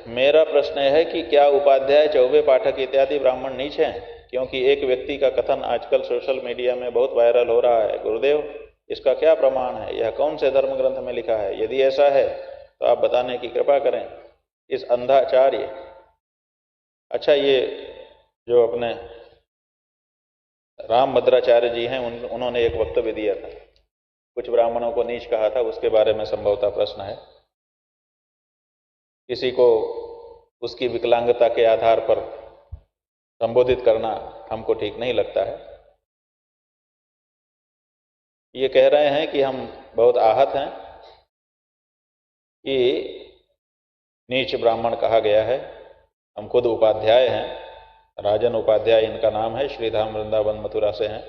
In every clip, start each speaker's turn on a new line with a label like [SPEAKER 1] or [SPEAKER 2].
[SPEAKER 1] मेरा प्रश्न है कि क्या उपाध्याय, चौबे, पाठक इत्यादि ब्राह्मण नीच हैं? क्योंकि एक व्यक्ति का कथन आजकल सोशल मीडिया में बहुत वायरल हो रहा है। गुरुदेव, इसका क्या प्रमाण है? यह कौन से धर्म ग्रंथ में लिखा है? यदि ऐसा है तो आप बताने की कृपा करें। इस अंधाचार्य, अच्छा, ये जो अपने राम भद्राचार्य जी हैं, उन्होंने एक वक्तव्य दिया था, कुछ ब्राह्मणों को नीच कहा था, उसके बारे में संभवतः प्रश्न है। किसी को उसकी विकलांगता के आधार पर संबोधित करना हमको ठीक नहीं लगता है। ये कह रहे हैं कि हम बहुत आहत हैं कि नीच ब्राह्मण कहा गया है। हम खुद उपाध्याय हैं, राजन उपाध्याय इनका नाम है, श्रीधाम वृंदावन मथुरा से हैं।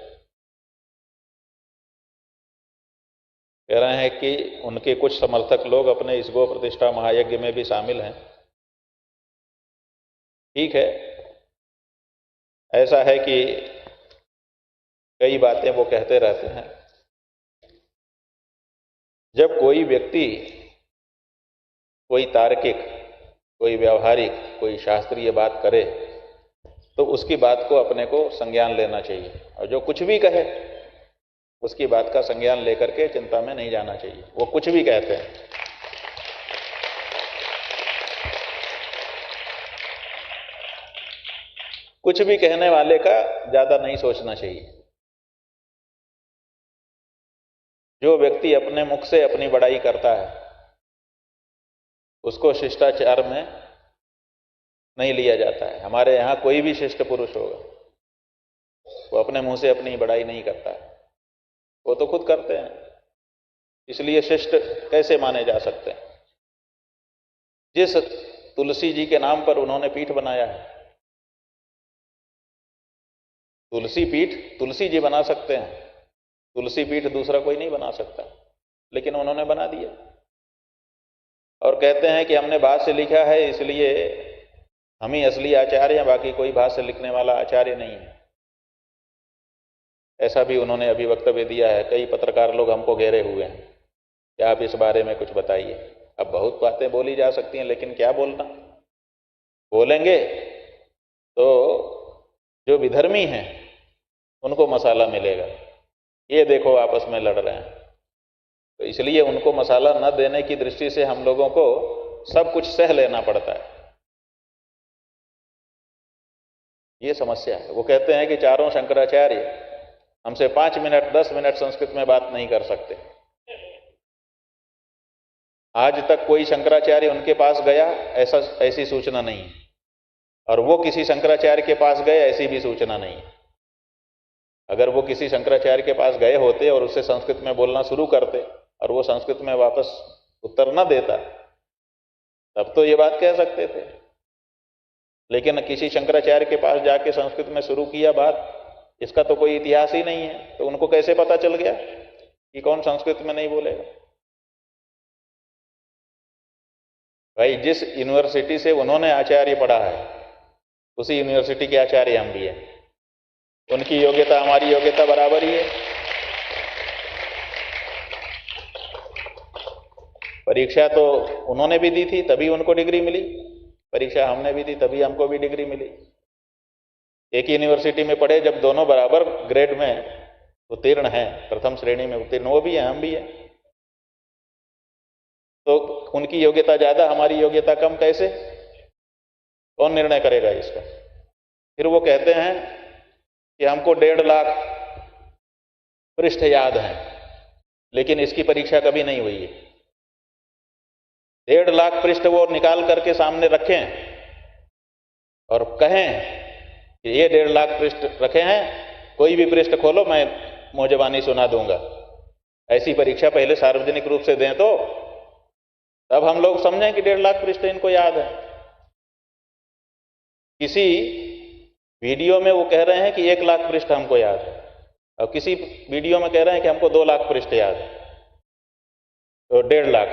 [SPEAKER 1] कह रहे हैं कि उनके कुछ समर्थक लोग अपने इस गो प्रतिष्ठा महायज्ञ में भी शामिल हैं। ठीक है, ऐसा है कि कई बातें वो कहते रहते हैं। जब कोई व्यक्ति कोई तार्किक, कोई व्यावहारिक, कोई शास्त्रीय बात करे तो उसकी बात को अपने को संज्ञान लेना चाहिए, और जो कुछ भी कहे उसकी बात का संज्ञान लेकर के चिंता में नहीं जाना चाहिए। वो कुछ भी कहते हैं। कुछ भी कहने वाले का ज्यादा नहीं सोचना चाहिए। जो व्यक्ति अपने मुख से अपनी बड़ाई करता है उसको शिष्टाचार में नहीं लिया जाता है। हमारे यहाँ कोई भी शिष्ट पुरुष होगा वो अपने मुंह से अपनी बड़ाई नहीं करता है, वो तो खुद करते हैं, इसलिए शिष्ट कैसे माने जा सकते हैं? जिस तुलसी जी के नाम पर उन्होंने पीठ बनाया है, तुलसी पीठ तुलसी जी बना सकते हैं, तुलसी पीठ दूसरा कोई नहीं बना सकता, लेकिन उन्होंने बना दिया। और कहते हैं कि हमने भाष्य लिखा है इसलिए हम ही असली आचार्य हैं, बाकी कोई भाष्य लिखने वाला आचार्य नहीं है। ऐसा भी उन्होंने अभी वक्तव्य दिया है। कई पत्रकार लोग हमको घेरे हुए हैं कि आप इस बारे में कुछ बताइए। अब बहुत बातें बोली जा सकती हैं, लेकिन क्या बोलना? बोलेंगे तो जो विधर्मी हैं उनको मसाला मिलेगा। ये देखो आपस में लड़ रहे हैं, तो इसलिए उनको मसाला न देने की दृष्टि से हम लोगों को सब कुछ सह लेना पड़ता है। ये समस्या है। वो कहते हैं कि चारों शंकराचार्य हमसे 5 मिनट 10 मिनट संस्कृत में बात नहीं कर सकते। आज तक कोई शंकराचार्य उनके पास गया ऐसी सूचना नहीं है, और वो किसी शंकराचार्य के पास गए ऐसी भी सूचना नहीं है। अगर वो किसी शंकराचार्य के पास गए होते और उससे संस्कृत में बोलना शुरू करते और वो संस्कृत में वापस उत्तर न देता तब तो ये बात कह सकते थे, लेकिन किसी शंकराचार्य के पास जाके संस्कृत में शुरू किया बात, इसका तो कोई इतिहास ही नहीं है। तो उनको कैसे पता चल गया कि कौन संस्कृत में नहीं बोलेगा? भाई, जिस यूनिवर्सिटी से उन्होंने आचार्य पढ़ा है उसी यूनिवर्सिटी के आचार्य हम भी हैं। उनकी योग्यता हमारी योग्यता बराबर ही है। परीक्षा तो उन्होंने भी दी थी तभी उनको डिग्री मिली, परीक्षा हमने भी दी तभी हमको भी डिग्री मिली। एक यूनिवर्सिटी में पढ़े, जब दोनों बराबर ग्रेड में उत्तीर्ण हैं, प्रथम श्रेणी में उत्तीर्ण वो भी हैं हम भी हैं, तो उनकी योग्यता ज्यादा हमारी योग्यता कम कैसे? कौन निर्णय करेगा इसका? फिर वो कहते हैं कि हमको 1.5 लाख पृष्ठ याद हैं, लेकिन इसकी परीक्षा कभी नहीं हुई है। 1.5 लाख पृष्ठ वो निकाल करके सामने रखें और कहें कि ये 1.5 लाख पृष्ठ रखे हैं, कोई भी पृष्ठ खोलो मैं मौजबानी सुना दूंगा। ऐसी परीक्षा पहले सार्वजनिक रूप से दें तो तब हम लोग समझें कि 1.5 लाख पृष्ठ इनको याद है। किसी वीडियो में वो कह रहे हैं कि 1 लाख पृष्ठ हमको याद है, और किसी वीडियो में कह रहे हैं कि हमको 2 लाख पृष्ठ याद है, तो 1.5 लाख।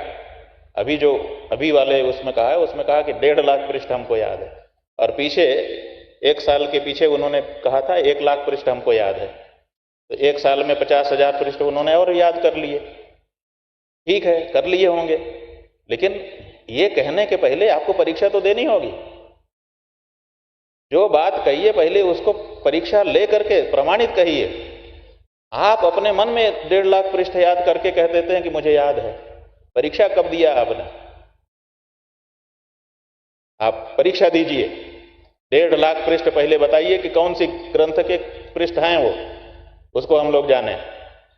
[SPEAKER 1] अभी वाले उसमें कहा है, उसमें कहा कि 1.5 लाख पृष्ठ हमको याद है, और पीछे 1 साल के पीछे उन्होंने कहा था 1 लाख पृष्ठ हमको याद है। तो 1 साल में 50,000 पृष्ठ उन्होंने और याद कर लिए। ठीक है, कर लिए होंगे, लेकिन ये कहने के पहले आपको परीक्षा तो देनी होगी। जो बात कहिए पहले उसको परीक्षा ले करके प्रमाणित कहिए। आप अपने मन में 1.5 लाख पृष्ठ याद करके कह देते हैं कि मुझे याद है। परीक्षा कब दिया आपने? आप परीक्षा दीजिए, 1.5 लाख पृष्ठ पहले बताइए कि कौन सी ग्रंथ के पृष्ठ हैं वो, उसको हम लोग जाने,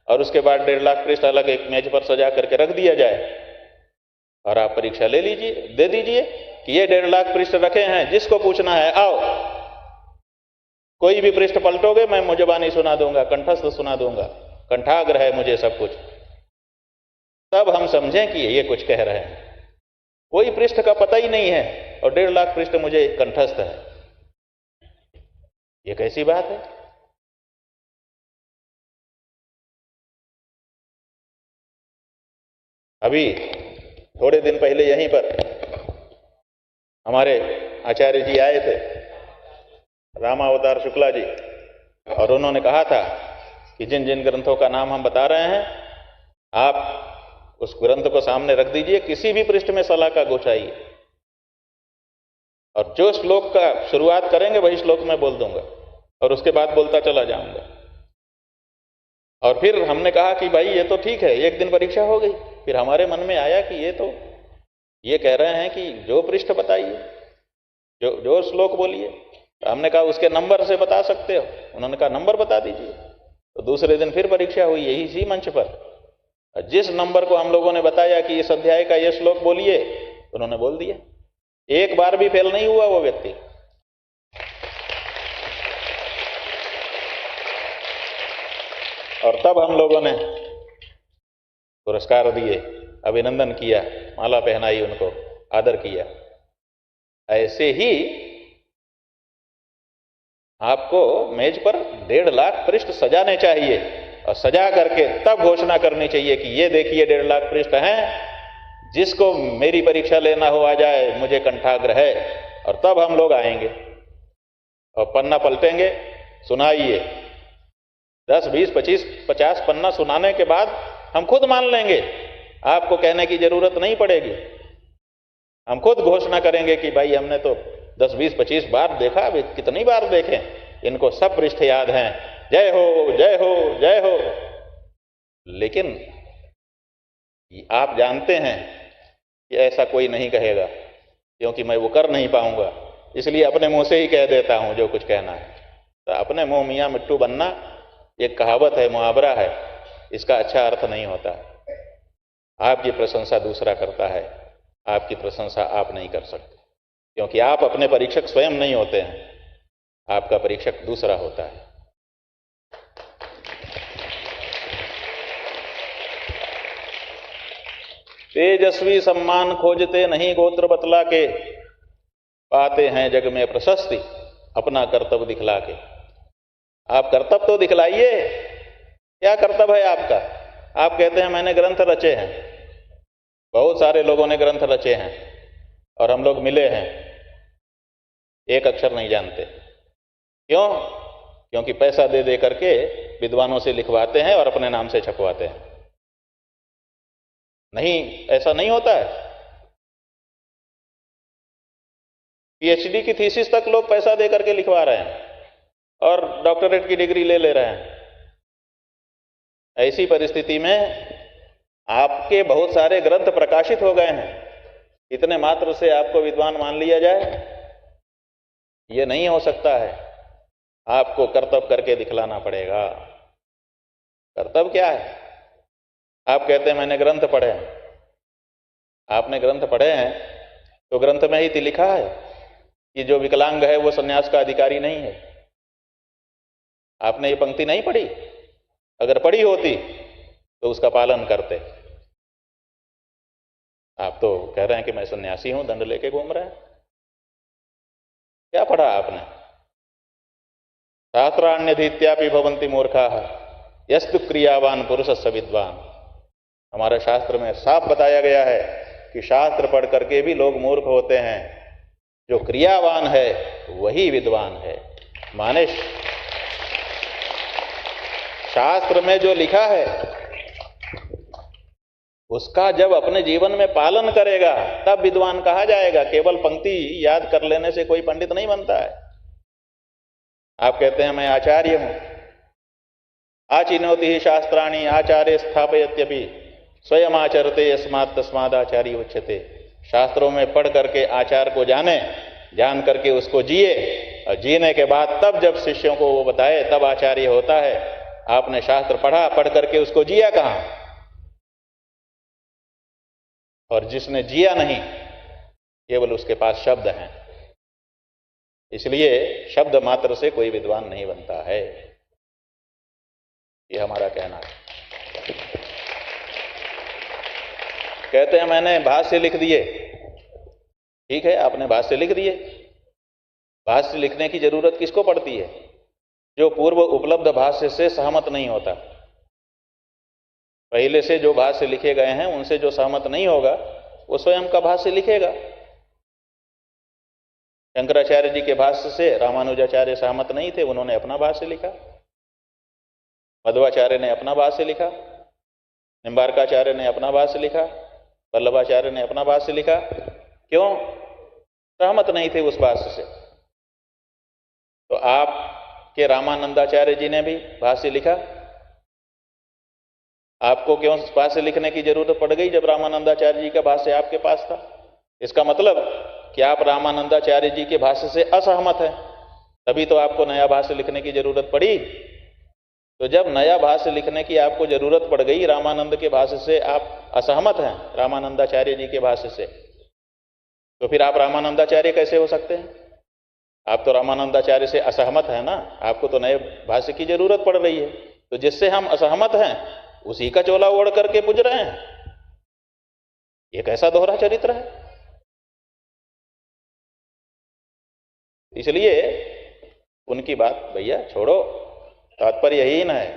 [SPEAKER 1] और उसके बाद 1.5 लाख पृष्ठ अलग एक मेज पर सजा करके रख दिया जाए और आप परीक्षा ले लीजिए, दे दीजिए कि ये 1.5 लाख पृष्ठ रखे हैं, जिसको पूछना है आओ। कोई भी पृष्ठ पलटोगे मैं मुजबानी सुना दूंगा, कंठस्थ सुना दूंगा, कंठाग्र है मुझे सब कुछ। तब हम समझें कि ये कुछ कह रहे हैं। कोई पृष्ठ का पता ही नहीं है और 1.5 लाख पृष्ठ मुझे कंठस्थ है, ये कैसी बात है? अभी थोड़े दिन पहले यहीं पर हमारे आचार्य जी आए थे, रामावतार शुक्ला जी, और उन्होंने कहा था कि जिन जिन ग्रंथों का नाम हम बता रहे हैं आप उस ग्रंथ को सामने रख दीजिए, किसी भी पृष्ठ में सला का गोचाइए, और जो श्लोक का शुरुआत करेंगे वही श्लोक मैं बोल दूंगा और उसके बाद बोलता चला जाऊंगा। और फिर हमने कहा कि भाई ये तो ठीक है, एक दिन परीक्षा हो गई। फिर हमारे मन में आया कि ये कह रहे हैं कि जो पृष्ठ बताइए, जो श्लोक बोलिए। हमने कहा उसके नंबर से बता सकते हो? उन्होंने कहा नंबर बता दीजिए। तो दूसरे दिन फिर परीक्षा हुई यही इसी मंच पर। जिस नंबर को हम लोगों ने बताया कि इस अध्याय का ये श्लोक बोलिए, उन्होंने बोल दिया। एक बार भी फेल नहीं हुआ वो व्यक्ति। और तब हम लोगों ने पुरस्कार दिए, अभिनंदन किया, माला पहनाई, उनको आदर किया। ऐसे ही आपको मेज पर 1.5 लाख पृष्ठ सजाने चाहिए और सजा करके तब घोषणा करनी चाहिए कि ये देखिए 1.5 लाख पृष्ठ हैं, जिसको मेरी परीक्षा लेना हो आ जाए, मुझे कंठाग्र है। और तब हम लोग आएंगे और पन्ना पलटेंगे, सुनाइए। 10, 20, 25, 50 पन्ना सुनाने के बाद हम खुद मान लेंगे, आपको कहने की जरूरत नहीं पड़ेगी। हम खुद घोषणा करेंगे कि भाई हमने तो 10, 20, 25 बार देखा, अभी कितनी बार देखें, इनको सब पृष्ठ याद हैं। जय हो, जय हो, जय हो। लेकिन आप जानते हैं कि ऐसा कोई नहीं कहेगा, क्योंकि मैं वो कर नहीं पाऊंगा, इसलिए अपने मुंह से ही कह देता हूं जो कुछ कहना है। तो अपने मुंह मियां मिट्टू बनना एक कहावत है, मुहावरा है, इसका अच्छा अर्थ नहीं होता। आपकी प्रशंसा दूसरा करता है, आपकी प्रशंसा आप नहीं कर सकते, क्योंकि आप अपने परीक्षक स्वयं नहीं होते हैं, आपका परीक्षक दूसरा होता है। तेजस्वी सम्मान खोजते नहीं गोत्र बतला के, पाते हैं जग में प्रशस्ति अपना कर्तव्य दिखला के। आप कर्तव्य तो दिखलाइए। क्या कर्तव्य है आपका? आप कहते हैं मैंने ग्रंथ रचे हैं, बहुत सारे लोगों ने ग्रंथ रचे हैं और हम लोग मिले हैं, एक अक्षर नहीं जानते। क्यों? क्योंकि पैसा दे दे करके विद्वानों से लिखवाते हैं और अपने नाम से छपवाते हैं। नहीं, ऐसा नहीं होता है। पीएचडी की थीसिस तक लोग पैसा दे करके लिखवा रहे हैं और डॉक्टरेट की डिग्री ले रहे हैं। ऐसी परिस्थिति में आपके बहुत सारे ग्रंथ प्रकाशित हो गए हैं, इतने मात्र से आपको विद्वान मान लिया जाए, ये नहीं हो सकता है। आपको कर्तव्य करके दिखलाना पड़ेगा। कर्तव्य क्या है? आप कहते हैं मैंने ग्रंथ पढ़े हैं। आपने ग्रंथ पढ़े हैं तो ग्रंथ में ही तो लिखा है कि जो विकलांग है वो सन्यास का अधिकारी नहीं है। आपने ये पंक्ति नहीं पढ़ी? अगर पढ़ी होती तो उसका पालन करते। आप तो कह रहे हैं कि मैं सन्यासी हूं, दंड लेके घूम रहे हैं। क्या पढ़ा आपने? शास्त्राण्यधीत्यापि भवन्ति मूर्खाः यस्तु क्रियावान पुरुषस्य विद्वान। हमारे शास्त्र में साफ बताया गया है कि शास्त्र पढ़ करके भी लोग मूर्ख होते हैं, जो क्रियावान है वही विद्वान है। माने शास्त्र में जो लिखा है उसका जब अपने जीवन में पालन करेगा तब विद्वान कहा जाएगा। केवल पंक्ति याद कर लेने से कोई पंडित नहीं बनता है। आप कहते हैं मैं आचार्य हूं, आचिनोति ही शास्त्राणि आचार्य स्थापयत्यपि स्वयं आचरते यस्मात् तस्माद् आचार्य उच्यते। शास्त्रों में पढ़ करके आचार को जाने, जान करके उसको जिए, और जीने के बाद तब जब शिष्यों को वो बताए तब आचार्य होता है। आपने शास्त्र पढ़ा, पढ़ करके उसको जिया कहां? और जिसने जिया नहीं, केवल उसके पास शब्द हैं। इसलिए शब्द मात्र से कोई विद्वान नहीं बनता है, ये हमारा कहना है। कहते हैं मैंने भाष्य लिख दिए। ठीक है, आपने भाष्य लिख दिए। भाष्य लिखने की जरूरत किसको पड़ती है? जो पूर्व उपलब्ध भाष्य से सहमत नहीं होता। पहले से जो भाष्य लिखे गए हैं उनसे जो सहमत नहीं होगा वो स्वयं का भाष्य लिखेगा। शंकराचार्य जी के भाष्य से रामानुजाचार्य सहमत नहीं थे, उन्होंने अपना भाष्य लिखा। मध्वाचार्य ने अपना भाष्य लिखा, निम्बारकाचार्य ने अपना भाष्य लिखा, वल्लभाचार्य ने अपना भाष्य लिखा। क्यों? सहमत नहीं थे उस भाष्य से। तो आपके रामानंदाचार्य जी ने भी भाष्य लिखा। आपको क्यों भाष्य लिखने की जरूरत पड़ गई जब रामानंदाचार्य जी का भाष्य आपके पास था? इसका मतलब कि आप रामानंदाचार्य जी के भाष्य से असहमत हैं, तभी तो आपको नया भाष्य लिखने की जरूरत पड़ी। तो जब नया भाष्य लिखने की आपको जरूरत पड़ गई, रामानंद के भाष्य से आप असहमत हैं, रामानंदाचार्य जी के भाष्य से, तो फिर आप रामानंदाचार्य कैसे हो सकते हैं? आप तो रामानंदाचार्य से असहमत हैं ना, आपको तो नए भाष्य की जरूरत पड़ रही है। तो जिससे हम असहमत हैं उसी का चोला ओढ़ करके पूज रहे हैं। ये कैसा दोहरा चरित्र है? इसलिए उनकी बात भैया छोड़ो, तात्पर्य यही न है।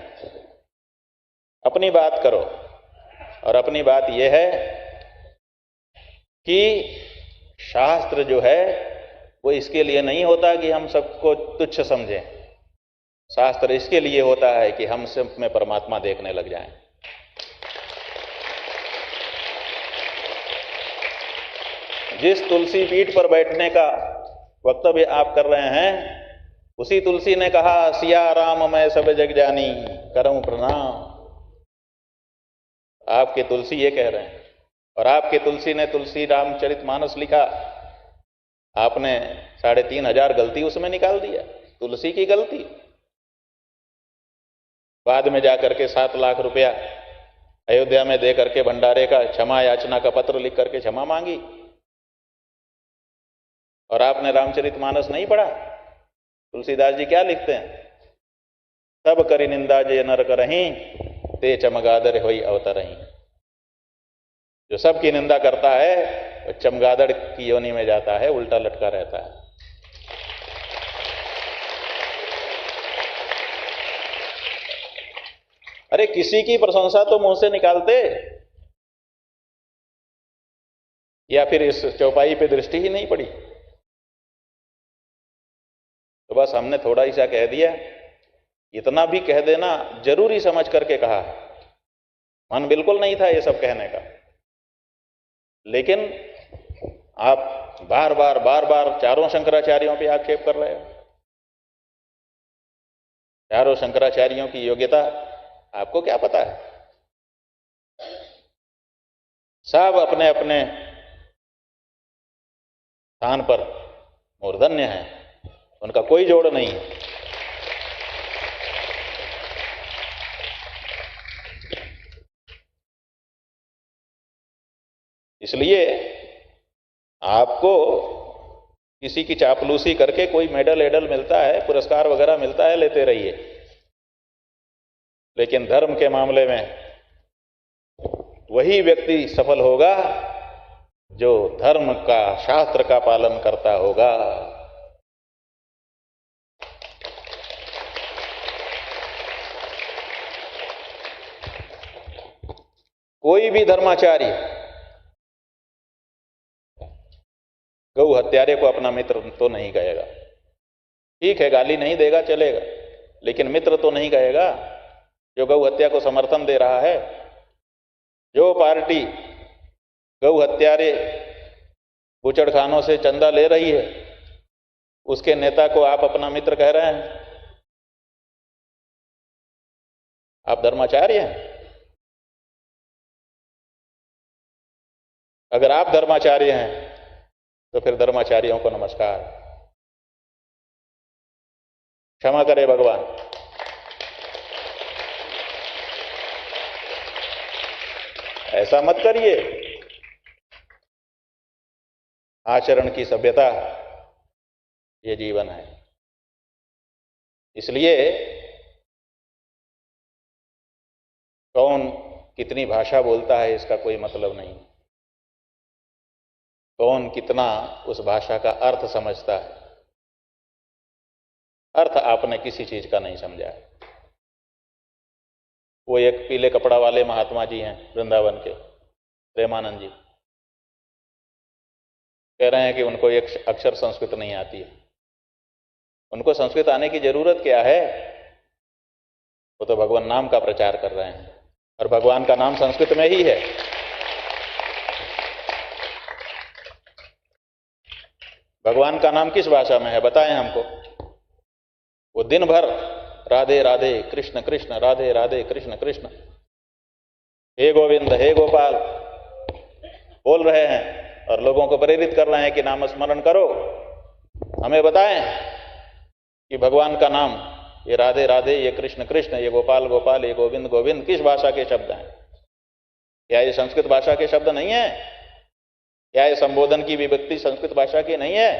[SPEAKER 1] अपनी बात करो, और अपनी बात यह है कि शास्त्र जो है वो इसके लिए नहीं होता कि हम सबको तुच्छ समझें। शास्त्र इसके लिए होता है कि हम सब में परमात्मा देखने लग जाएं। जिस तुलसी पीठ पर बैठने का वक्तव्य आप कर रहे हैं, उसी तुलसी ने कहा सिया राम मैं सब जग जानी करऊं प्रणाम। आपके तुलसी ये कह रहे हैं, और आपके तुलसी ने तुलसी रामचरितमानस लिखा, आपने 3500 गलती उसमें निकाल दिया, तुलसी की गलती। बाद में जाकर के 7 लाख रुपया अयोध्या में दे करके भंडारे का क्षमा याचना का पत्र लिख करके क्षमा मांगी, और आपने रामचरितमानस नहीं पढ़ा। तुलसीदास जी क्या लिखते हैं? सब करी निंदा जे नर करहीं ते चमगादड़ होई अवतरहीं। जो सबकी निंदा करता है वो चमगादड़ की योनि में जाता है, उल्टा लटका रहता है। अरे किसी की प्रशंसा तो मुंह से निकालते, या फिर इस चौपाई पे दृष्टि ही नहीं पड़ी? तो बस हमने थोड़ा ही सा कह दिया। इतना भी कह देना जरूरी समझ करके कहा है। मन बिल्कुल नहीं था ये सब कहने का, लेकिन आप बार बार चारों शंकराचार्यों पे आक्षेप कर रहे हो। चारों शंकराचार्यों की योग्यता आपको क्या पता है? सब अपने अपने स्थान पर मूर्धन्य हैं, उनका कोई जोड़ नहीं है। इसलिए आपको किसी की चापलूसी करके कोई मेडल एडल मिलता है, पुरस्कार वगैरह मिलता है, लेते रहिए। लेकिन धर्म के मामले में वही व्यक्ति सफल होगा जो धर्म का, शास्त्र का पालन करता होगा। कोई भी धर्माचार्य गौ हत्यारे को अपना मित्र तो नहीं कहेगा। ठीक है, गाली नहीं देगा चलेगा, लेकिन मित्र तो नहीं कहेगा। जो गौ हत्या को समर्थन दे रहा है, जो पार्टी गौ हत्यारे बूचड़खानों से चंदा ले रही है उसके नेता को आप अपना मित्र कह रहे हैं। आप धर्माचार्य हैं? अगर आप धर्माचार्य हैं तो फिर धर्माचार्यों को नमस्कार, क्षमा करे भगवान। ऐसा मत करिए। आचरण की सभ्यता ये जीवन है। इसलिए कौन कितनी भाषा बोलता है इसका कोई मतलब नहीं, कौन कितना उस भाषा का अर्थ समझता है। अर्थ आपने किसी चीज का नहीं समझा है। वो एक पीले कपड़ा वाले महात्मा जी हैं वृंदावन के, प्रेमानंद जी, कह रहे हैं कि उनको एक अक्षर संस्कृत नहीं आती है। उनको संस्कृत आने की जरूरत क्या है? वो तो भगवान नाम का प्रचार कर रहे हैं और भगवान का नाम संस्कृत में ही है। भगवान का नाम किस भाषा में है बताएं हमको। वो दिन भर राधे राधे कृष्ण कृष्ण, राधे राधे कृष्ण कृष्ण, हे गोविंद हे गोपाल बोल रहे हैं और लोगों को प्रेरित कर रहे हैं कि नाम स्मरण करो। हमें बताएं कि भगवान का नाम, ये राधे राधे, ये कृष्ण कृष्ण, ये गोपाल गोपाल, ये गोविंद गोविंद किस भाषा के शब्द हैं? क्या ये संस्कृत भाषा के शब्द नहीं है? क्या ये संबोधन की विभक्ति संस्कृत भाषा की नहीं है?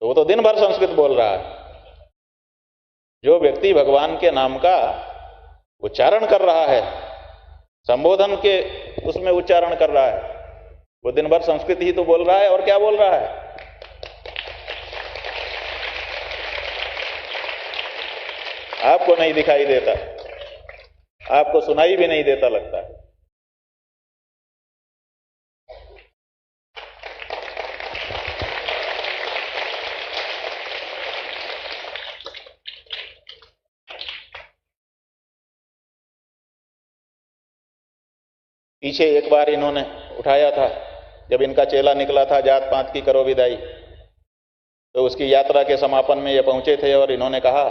[SPEAKER 1] तो वो तो दिन भर संस्कृत बोल रहा है। जो व्यक्ति भगवान के नाम का उच्चारण कर रहा है, संबोधन के उसमें उच्चारण कर रहा है, वो दिन भर संस्कृत ही तो बोल रहा है। और क्या बोल रहा है? आपको नहीं दिखाई देता, आपको सुनाई भी नहीं देता लगता है। पीछे एक बार इन्होंने उठाया था, जब इनका चेला निकला था जात पात की करो विदाई, तो उसकी यात्रा के समापन में ये पहुंचे थे और इन्होंने कहा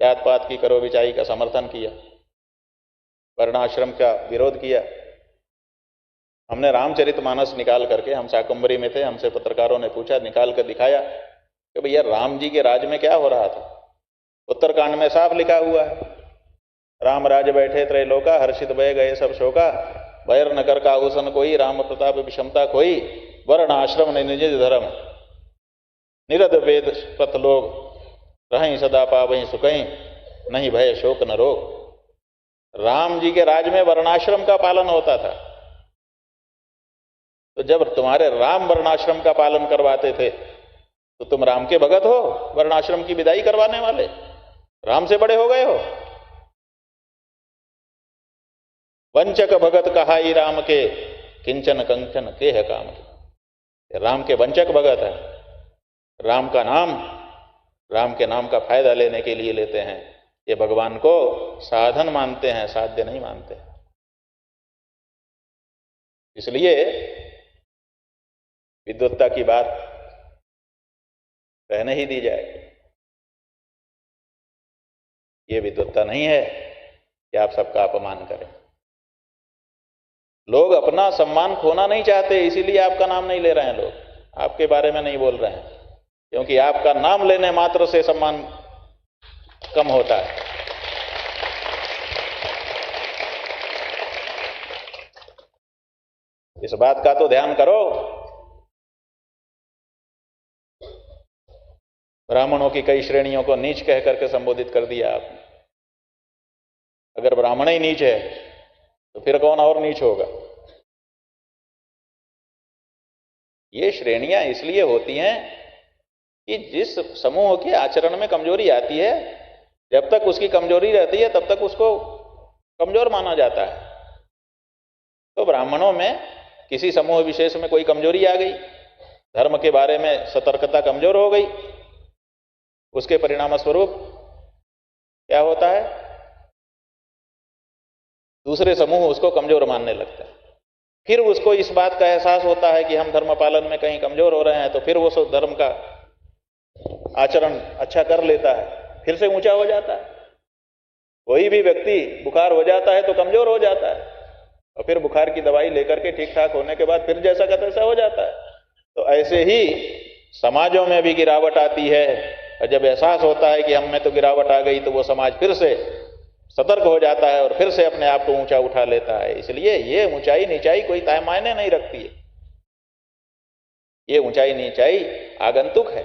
[SPEAKER 1] जात पात की करो विदाई का समर्थन किया, वर्णाश्रम का विरोध किया। हमने रामचरितमानस निकाल करके, हम शाकंभरी में थे, हमसे पत्रकारों ने पूछा, निकाल कर दिखाया कि भैया राम जी के राज में क्या हो रहा था। उत्तरकांड में साफ लिखा हुआ है, राम राज बैठे त्रैलोका, हर्षित भय गए सब शोका, बैर न कर काहुसन कोई, राम प्रताप विषमता कोई, वर्ण आश्रम ने निज धर्म, निरध वेद पथ लोग, रहीं सदा पावहीं सुखहीं, नहीं भय शोक न रोग। राम जी के राज में वर्णाश्रम का पालन होता था। तो जब तुम्हारे राम वर्णाश्रम का पालन करवाते थे तो तुम राम के भगत हो, वर्णाश्रम की विदाई करवाने वाले? राम से बड़े हो गए हो? वंचक भगत कहाई राम के, किंचन कंचन के है काम के। राम के वंचक भगत है, राम का नाम, राम के नाम का फायदा लेने के लिए लेते हैं। ये भगवान को साधन मानते हैं, साध्य नहीं मानते। इसलिए विद्वत्ता की बात रहने ही दी जाए। ये विद्वत्ता नहीं है कि आप सबका अपमान करें। लोग अपना सम्मान खोना नहीं चाहते, इसीलिए आपका नाम नहीं ले रहे हैं। लोग आपके बारे में नहीं बोल रहे हैं, क्योंकि आपका नाम लेने मात्र से सम्मान कम होता है। इस बात का तो ध्यान करो। ब्राह्मणों की कई श्रेणियों को नीच कह करके संबोधित कर दिया आपने। अगर ब्राह्मण ही नीच है तो फिर कौन और नीच होगा? ये श्रेणियां इसलिए होती हैं कि जिस समूह के आचरण में कमजोरी आती है, जब तक उसकी कमजोरी रहती है तब तक उसको कमजोर माना जाता है। तो ब्राह्मणों में किसी समूह विशेष में कोई कमजोरी आ गई, धर्म के बारे में सतर्कता कमजोर हो गई, उसके परिणाम स्वरूप क्या होता है? दूसरे समूह उसको कमजोर मानने लगता है। फिर उसको इस बात का एहसास होता है कि हम धर्म पालन में कहीं कमजोर हो रहे हैं, तो फिर वो सब धर्म का आचरण अच्छा कर लेता है, फिर से ऊंचा हो जाता है। कोई भी व्यक्ति बुखार हो जाता है तो कमजोर हो जाता है, और फिर बुखार की दवाई लेकर के ठीक ठाक होने के बाद फिर जैसा का तैसा हो जाता है। तो ऐसे ही समाजों में भी गिरावट आती है, और जब एहसास होता है कि हम में तो गिरावट आ गई, तो वो समाज फिर से सतर्क हो जाता है और फिर से अपने आप को ऊंचा उठा लेता है। इसलिए ये ऊंचाई नीचाई कोई तय मायने नहीं रखती है। ये ऊंचाई नीचाई आगंतुक है,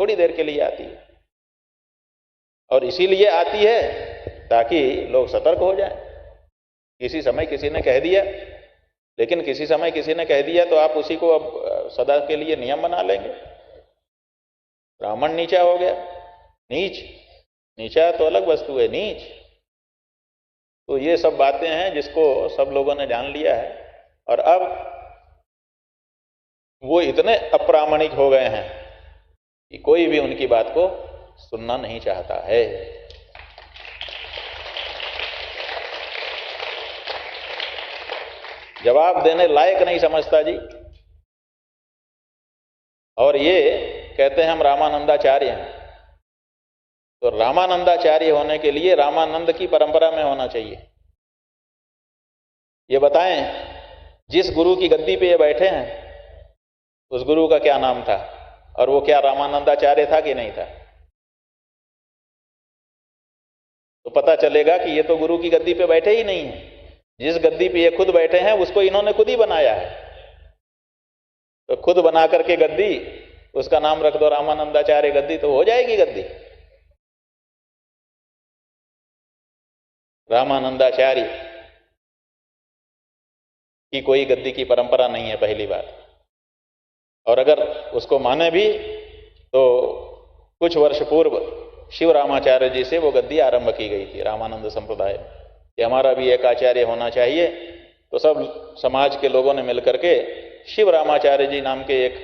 [SPEAKER 1] थोड़ी देर के लिए आती है, और इसीलिए आती है ताकि लोग सतर्क हो जाएं। किसी समय किसी ने कह दिया, लेकिन किसी समय किसी ने कह दिया तो आप उसी को अब सदा के लिए नियम बना लेंगे। ब्राह्मण नीचा हो गया, नीच, नीचा तो अलग वस्तु है, नीच। तो ये सब बातें हैं जिसको सब लोगों ने जान लिया है, और अब वो इतने अप्रामाणिक हो गए हैं कि कोई भी उनकी बात को सुनना नहीं चाहता है। जवाब देने लायक नहीं समझता जी। और ये कहते हैं हम रामानंदाचार्य हैं, तो रामानंदाचार्य होने के लिए रामानंद की परंपरा में होना चाहिए। ये बताएं, जिस गुरु की गद्दी पे ये बैठे हैं उस गुरु का क्या नाम था, और वो क्या रामानंदाचार्य था कि नहीं था? तो पता चलेगा कि ये तो गुरु की गद्दी पे बैठे ही नहीं है। जिस गद्दी पे ये खुद बैठे हैं उसको इन्होंने खुद ही बनाया है। तो खुद बना करके गद्दी, उसका नाम रख दो रामानंदाचार्य गद्दी, तो हो जाएगी गद्दी। रामानंदाचार्य की कोई गद्दी की परंपरा नहीं है, पहली बात। और अगर उसको माने भी तो कुछ वर्ष पूर्व शिव रामाचार्य जी से वो गद्दी आरंभ की गई थी रामानंद संप्रदाय कि हमारा भी एक आचार्य होना चाहिए। तो सब समाज के लोगों ने मिलकर के शिव रामाचार्य जी नाम के एक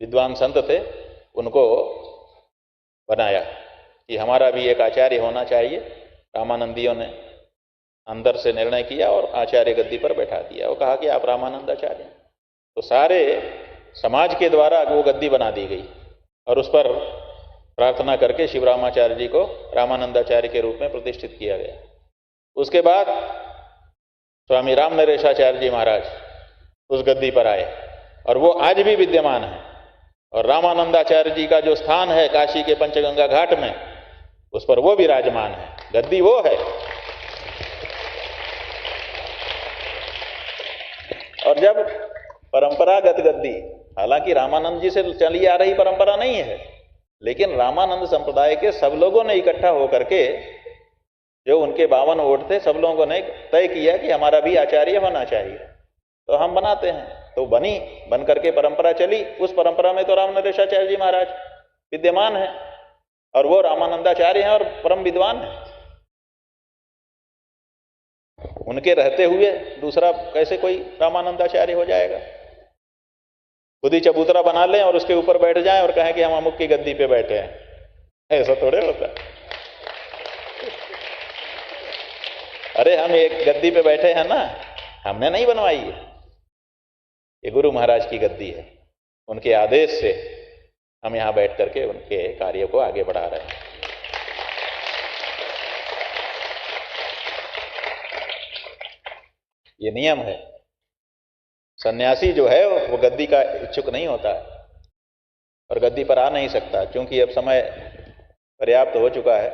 [SPEAKER 1] विद्वान संत थे, उनको बनाया कि हमारा भी एक आचार्य होना चाहिए। रामानंदियों ने अंदर से निर्णय किया और आचार्य गद्दी पर बैठा दिया, वो कहा कि आप रामानंदाचार्य। तो सारे समाज के द्वारा वो गद्दी बना दी गई और उस पर प्रार्थना करके शिव रामाचार्य जी को रामानंदाचार्य के रूप में प्रतिष्ठित किया गया। उसके बाद स्वामी राम नरेशाचार्य जी महाराज उस गद्दी पर आए और वो आज भी विद्यमान है। और रामानंदाचार्य जी का जो स्थान है काशी के पंचगंगा घाट में, उस पर वो विराजमान है, गद्दी वो है। और जब परंपरागत गद्दी, हालांकि रामानंद जी से चली आ रही परंपरा नहीं है, लेकिन रामानंद संप्रदाय के सब लोगों ने इकट्ठा होकर के, जो उनके 52 वोट थे, सब लोगों ने तय किया कि हमारा भी आचार्य होना चाहिए, तो हम बनाते हैं। तो बनी, बन करके परंपरा चली। उस परंपरा में तो राम नरेशाचार्य जी महाराज विद्यमान है और वो रामानंदाचार्य हैं और परम विद्वान हैं। उनके रहते हुए दूसरा कैसे कोई रामानंदाचार्य हो जाएगा? खुद ही चबूतरा बना लें और उसके ऊपर बैठ जाएं और कहें कि हम अमुक की गद्दी पे बैठे हैं, ऐसा थोड़े होता है। अरे हम एक गद्दी पे बैठे हैं ना, हमने नहीं बनवाई है, ये गुरु महाराज की गद्दी है। उनके आदेश से हम यहां बैठ करके उनके कार्य को आगे बढ़ा रहे हैं। ये नियम है। सन्यासी जो है वो गद्दी का इच्छुक नहीं होता है और गद्दी पर आ नहीं सकता, क्योंकि अब समय पर्याप्त हो चुका है।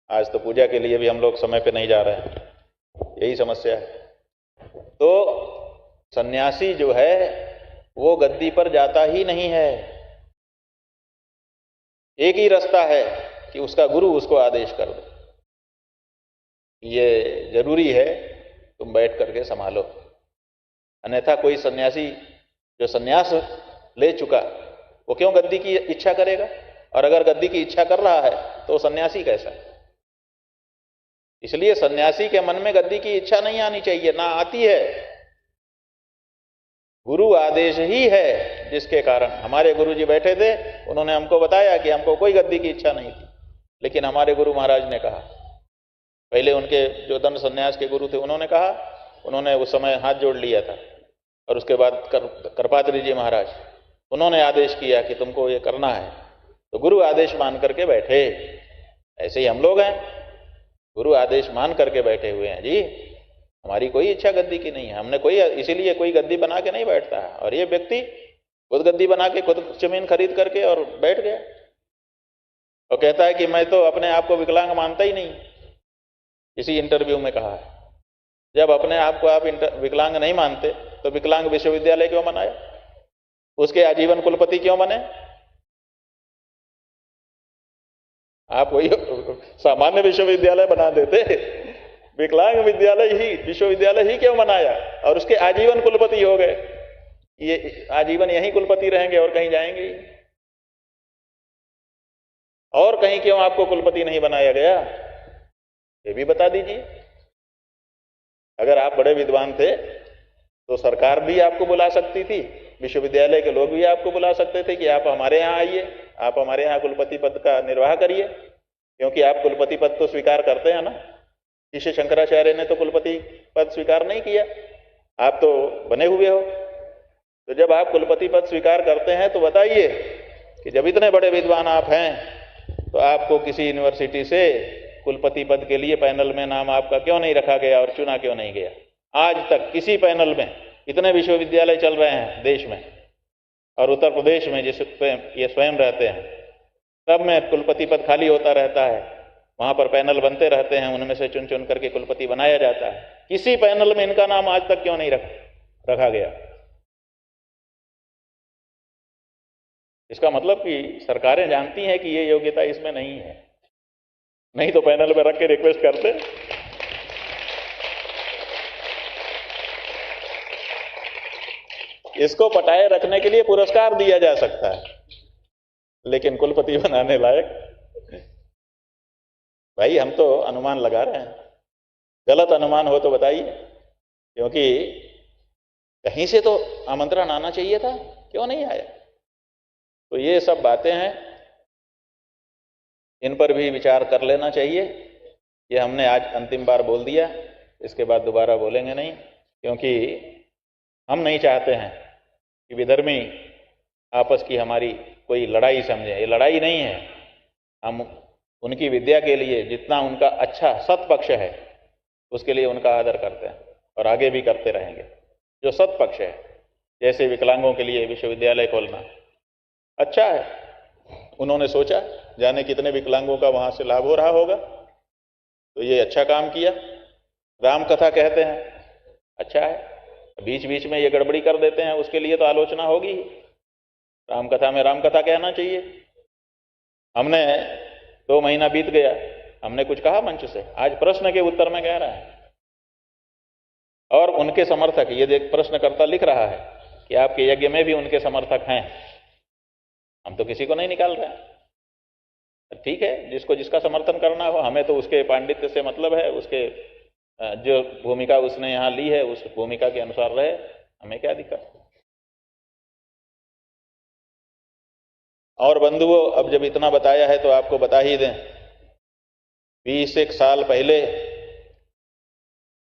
[SPEAKER 1] आज तो पूजा के लिए भी हम लोग समय पे नहीं जा रहे हैं, यही समस्या है। तो सन्यासी जो है वो गद्दी पर जाता ही नहीं है। एक ही रास्ता है कि उसका गुरु उसको आदेश कर दे, ये जरूरी है, तुम बैठ करके संभालो। अन्यथा कोई सन्यासी जो सन्यास ले चुका, वो क्यों गद्दी की इच्छा करेगा? और अगर गद्दी की इच्छा कर रहा है तो सन्यासी कैसा? इसलिए सन्यासी के मन में गद्दी की इच्छा नहीं आनी चाहिए, ना आती है। गुरु आदेश ही है जिसके कारण। हमारे गुरु जी बैठे थे, उन्होंने हमको बताया कि हमको कोई गद्दी की इच्छा नहीं थी, लेकिन हमारे गुरु महाराज ने कहा पहले उनके जो दंड संन्यास के गुरु थे उन्होंने उस समय हाथ जोड़ लिया था, और उसके बाद करपात्री जी महाराज उन्होंने आदेश किया कि तुमको ये करना है, तो गुरु आदेश मान करके बैठे। ऐसे ही हम लोग हैं, गुरु आदेश मान करके बैठे हुए हैं जी। हमारी कोई इच्छा गद्दी की नहीं है, हमने कोई इसीलिए कोई गद्दी बना के नहीं बैठता है। और ये व्यक्ति खुद गद्दी बना के खुद जमीन खरीद करके और बैठ गया और कहता है कि मैं तो अपने आप को विकलांग मानता ही नहीं। इसी इंटरव्यू में कहा है, जब अपने आप को आप विकलांग नहीं मानते तो विकलांग विश्वविद्यालय क्यों बनाया, उसके आजीवन कुलपति क्यों बने? आप वही सामान्य विश्वविद्यालय बना देते, विकलांग विश्वविद्यालय ही क्यों बनाया और उसके आजीवन कुलपति हो गए? ये आजीवन यही कुलपति रहेंगे और कहीं जाएंगे ही? और कहीं क्यों आपको कुलपति नहीं बनाया गया, ये भी बता दीजिए। अगर आप बड़े विद्वान थे तो सरकार भी आपको बुला सकती थी, विश्वविद्यालय के लोग भी आपको बुला सकते थे कि आप हमारे यहाँ आइए, आप हमारे यहाँ कुलपति पद का निर्वाह करिए, क्योंकि आप कुलपति पद तो स्वीकार करते हैं ना। शिष्य शंकराचार्य ने तो कुलपति पद स्वीकार नहीं किया, आप तो बने हुए हो। तो जब आप कुलपति पद स्वीकार करते हैं तो बताइए कि जब इतने बड़े विद्वान आप हैं तो आपको किसी यूनिवर्सिटी से कुलपति पद के लिए पैनल में नाम आपका क्यों नहीं रखा गया और चुना क्यों नहीं गया? आज तक किसी पैनल में, इतने विश्वविद्यालय चल रहे हैं देश में और उत्तर प्रदेश में जिस ये स्वयं रहते हैं, सब में कुलपति पद खाली होता रहता है, वहां पर पैनल बनते रहते हैं, उनमें से चुन चुन करके कुलपति बनाया जाता है। किसी पैनल में इनका नाम आज तक क्यों नहीं रखा गया? इसका मतलब कि सरकारें जानती हैं कि ये योग्यता इसमें नहीं है, नहीं तो पैनल में रख के रिक्वेस्ट करते। इसको पटाए रखने के लिए पुरस्कार दिया जा सकता है, लेकिन कुलपति बनाने लायक? भाई हम तो अनुमान लगा रहे हैं, गलत अनुमान हो तो बताइए, क्योंकि कहीं से तो आमंत्रण आना चाहिए था, क्यों नहीं आया? तो ये सब बातें हैं, इन पर भी विचार कर लेना चाहिए। ये हमने आज अंतिम बार बोल दिया, इसके बाद दोबारा बोलेंगे नहीं, क्योंकि हम नहीं चाहते हैं कि विधर्मी आपस की हमारी कोई लड़ाई समझे। ये लड़ाई नहीं है, हम उनकी विद्या के लिए जितना उनका अच्छा सत्पक्ष है उसके लिए उनका आदर करते हैं और आगे भी करते रहेंगे। जो सत्पक्ष है, जैसे विकलांगों के लिए विश्वविद्यालय खोलना अच्छा है, उन्होंने सोचा जाने कितने विकलांगों का वहां से लाभ हो रहा होगा, तो ये अच्छा काम किया। राम कथा कहते हैं, अच्छा है, बीच बीच में ये गड़बड़ी कर देते हैं, उसके लिए तो आलोचना होगी ही। राम कथा में राम कथा कहना चाहिए। हमने 2 महीना बीत गया, हमने कुछ कहा मंच से? आज प्रश्न के उत्तर में कह रहा है, और उनके समर्थक, ये देख प्रश्नकर्ता लिख रहा है कि आपके यज्ञ में भी उनके समर्थक हैं। हम तो किसी को नहीं निकाल रहे हैं, ठीक है, जिसको जिसका समर्थन करना हो, हमें तो उसके पांडित्य से मतलब है, उसके जो भूमिका उसने यहाँ ली है उस भूमिका के अनुसार रहे, हमें क्या दिक्कत। और बंधुओं, अब जब इतना बताया है तो आपको बता ही दें, 20 साल पहले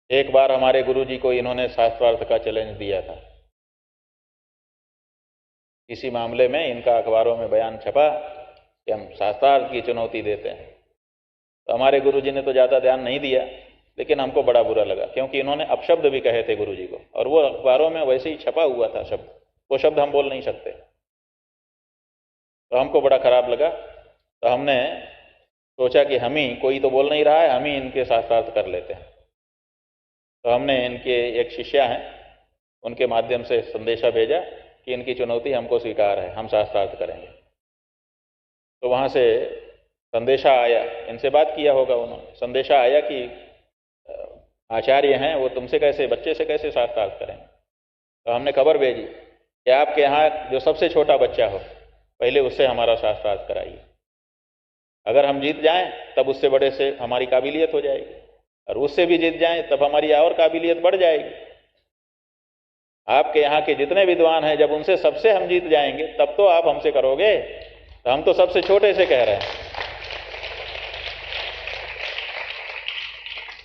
[SPEAKER 1] एक बार हमारे गुरुजी को इन्होंने शास्त्रार्थ का चैलेंज दिया था। इसी मामले में इनका अखबारों में बयान छपा कि हम शास्त्रार्थ की चुनौती देते हैं। तो हमारे गुरुजी ने तो ज़्यादा ध्यान नहीं दिया, लेकिन हमको बड़ा बुरा लगा, क्योंकि इन्होंने अपशब्द भी कहे थे गुरुजी को, और वो अखबारों में वैसे ही छपा हुआ था शब्द, वो शब्द हम बोल नहीं सकते। तो हमको बड़ा खराब लगा, तो हमने सोचा कि हम ही, कोई तो बोल नहीं रहा है, हम ही इनके शास्त्रार्थ कर लेते हैं। तो हमने इनके एक शिष्या हैं, उनके माध्यम से संदेशा भेजा कि इनकी चुनौती हमको स्वीकार है, हम शास्त्रार्थ करेंगे। तो वहाँ से संदेशा आया, इनसे बात किया होगा उन्होंने, संदेशा आया कि आचार्य हैं वो तुमसे कैसे, बच्चे से कैसे शास्त्रार्थ करेंगे। तो हमने खबर भेजी कि आपके यहाँ जो सबसे छोटा बच्चा हो, पहले उससे हमारा शास्त्रार्थ कराइए। अगर हम जीत जाएं तब उससे बड़े से हमारी काबिलियत हो जाएगी, और उससे भी जीत जाएं तब हमारी और काबिलियत बढ़ जाएगी। आपके यहाँ के जितने विद्वान हैं, जब उनसे सबसे हम जीत जाएंगे तब तो आप हमसे करोगे। तो हम तो सबसे छोटे से कह रहे हैं।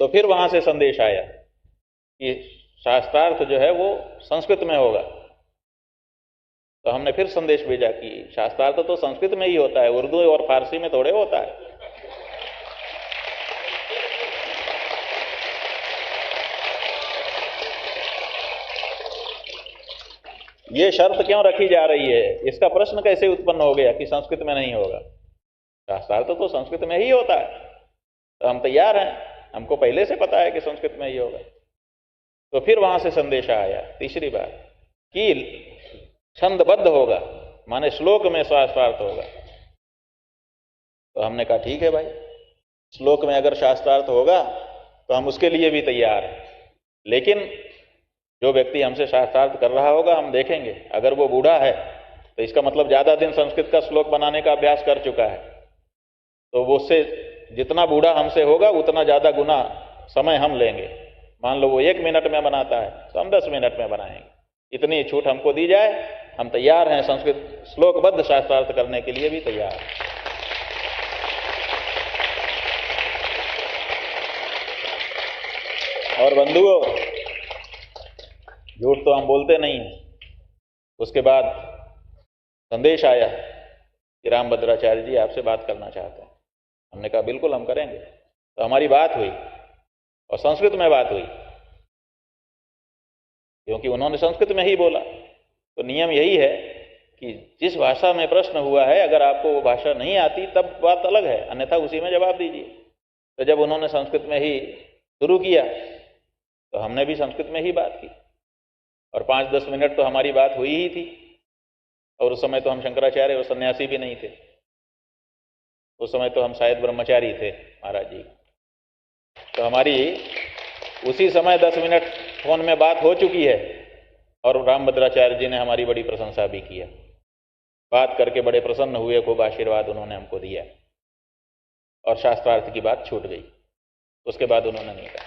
[SPEAKER 1] तो फिर वहां से संदेश आया कि शास्त्रार्थ जो है वो संस्कृत में होगा। तो हमने फिर संदेश भेजा कि शास्त्रार्थ तो संस्कृत में ही होता है, उर्दू और फारसी में थोड़े होता है। ये शर्त क्यों रखी जा रही है, इसका प्रश्न कैसे उत्पन्न हो गया कि संस्कृत में नहीं होगा? शास्त्रार्थ तो संस्कृत में ही होता है, तो हम तैयार हैं, हमको पहले से पता है कि संस्कृत में ही होगा। तो फिर वहां से संदेश आया तीसरी बार कि छंदबद्ध होगा, माने श्लोक में शास्त्रार्थ होगा। तो हमने कहा ठीक है भाई, श्लोक में अगर शास्त्रार्थ होगा तो हम उसके लिए भी तैयार हैं, लेकिन जो व्यक्ति हमसे शास्त्रार्थ कर रहा होगा हम देखेंगे, अगर वो बूढ़ा है तो इसका मतलब ज्यादा दिन संस्कृत का श्लोक बनाने का अभ्यास कर चुका है, तो वो उससे जितना बूढ़ा हमसे होगा उतना ज्यादा गुना समय हम लेंगे। मान लो वो 1 मिनट में बनाता है तो हम 10 मिनट में बनाएंगे। इतनी छूट हमको दी जाए, हम तैयार हैं, संस्कृत श्लोकबद्ध शास्त्रार्थ करने के लिए भी तैयार हैं। और बंधुओं, झूठ तो हम बोलते नहीं हैं। उसके बाद संदेश आया कि रामभद्राचार्य जी आपसे बात करना चाहते हैं। हमने कहा बिल्कुल हम करेंगे। तो हमारी बात हुई और संस्कृत में बात हुई, क्योंकि उन्होंने संस्कृत में ही बोला। तो नियम यही है कि जिस भाषा में प्रश्न हुआ है, अगर आपको वो भाषा नहीं आती तब बात अलग है, अन्यथा उसी में जवाब दीजिए। तो जब उन्होंने संस्कृत में ही शुरू किया तो हमने भी संस्कृत में ही बात की, और 5-10 मिनट तो हमारी बात हुई ही थी। और उस समय तो हम शंकराचार्य और सन्यासी भी नहीं थे, उस समय तो हम शायद ब्रह्मचारी थे महाराज जी। तो हमारी उसी समय 10 मिनट फोन में बात हो चुकी है, और रामभद्राचार्य जी ने हमारी बड़ी प्रशंसा भी किया, बात करके बड़े प्रसन्न हुए, खूब आशीर्वाद उन्होंने हमको दिया, और शास्त्रार्थ की बात छूट गई। उसके बाद उन्होंने नहीं कहा।